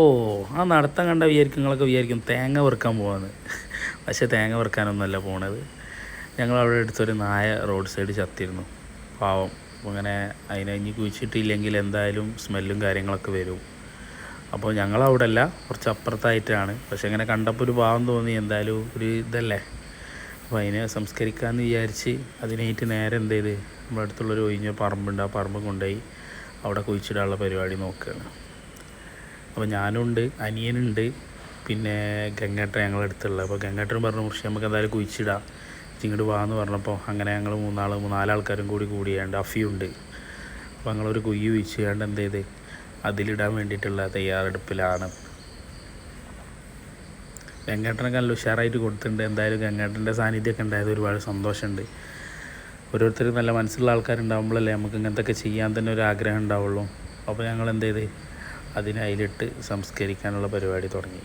ഓ, ആ നടത്തം കണ്ട വിചാരിക്കും വിചാരിക്കും തേങ്ങ പെറുക്കാൻ പോകുന്നത്. പക്ഷേ തേങ്ങ പെറുക്കാനൊന്നുമല്ല പോണത്. ഞങ്ങളവിടെ അടുത്തൊരു നായ റോഡ് സൈഡ് ചത്തിരുന്നു, പാവം. അപ്പോൾ അങ്ങനെ അതിനെ ഇനി കുഴിച്ചിട്ടില്ലെങ്കിൽ എന്തായാലും സ്മെല്ലും കാര്യങ്ങളൊക്കെ വരും. അപ്പോൾ ഞങ്ങളവിടെ അല്ല, കുറച്ച് അപ്പുറത്തായിട്ടാണ്. പക്ഷെ ഇങ്ങനെ കണ്ടപ്പോൾ ഒരു പാവം തോന്നി, എന്തായാലും ഒരു ഇതല്ലേ. അപ്പോൾ അതിനെ സംസ്കരിക്കാമെന്ന് വിചാരിച്ച് അതിനായിട്ട് നേരെ എന്ത് ചെയ്ത് നമ്മുടെ അടുത്തുള്ളൊരു ഒഴിഞ്ഞ പറമ്പുണ്ട്, ആ പറമ്പ് കൊണ്ടുപോയി അവിടെ കുഴിച്ചിടാനുള്ള പരിപാടി നോക്കുകയാണ്. അപ്പോൾ ഞാനുണ്ട്, അനിയനുണ്ട്, പിന്നെ ഗംഗേട്ടൻ ഞങ്ങളുടെ അടുത്തുള്ളത്. അപ്പോൾ ഗംഗേട്ടൻ പറഞ്ഞു, മുറിച്ച് നമുക്ക് എന്തായാലും കുഴിച്ചിടാം, ഇങ്ങോട്ട് വാന്ന് പറഞ്ഞപ്പോൾ അങ്ങനെ ഞങ്ങൾ നാലാൾക്കാരും കൂടിയാണ്ട് അഫിയുണ്ട്. അപ്പോൾ ഞങ്ങളൊരു കുഴി കുഴിച്ചുകൊണ്ട് എന്ത് ചെയ്ത് അതിലിടാൻ വേണ്ടിയിട്ടുള്ള തയ്യാറെടുപ്പിലാണ്. ഗംഗേട്ടനൊക്കെ നല്ല ഉഷാറായിട്ട് കൊടുത്തിട്ടുണ്ട്. എന്തായാലും ഗംഗേട്ടൻ്റെ സാന്നിധ്യമൊക്കെ ഉണ്ടായത് ഒരുപാട് സന്തോഷമുണ്ട്. ഓരോരുത്തരും നല്ല മനസ്സുള്ള ആൾക്കാരുണ്ടാകുമ്പോഴല്ലേ നമുക്ക് ഇങ്ങനത്തെയൊക്കെ ചെയ്യാൻ തന്നെ ഒരു ആഗ്രഹം ഉണ്ടാവുള്ളൂ. അപ്പോൾ ഞങ്ങൾ എന്ത് ചെയ്ത് അതിനെ അതിലിട്ട് സംസ്കരിക്കാനുള്ള പരിപാടി തുടങ്ങി.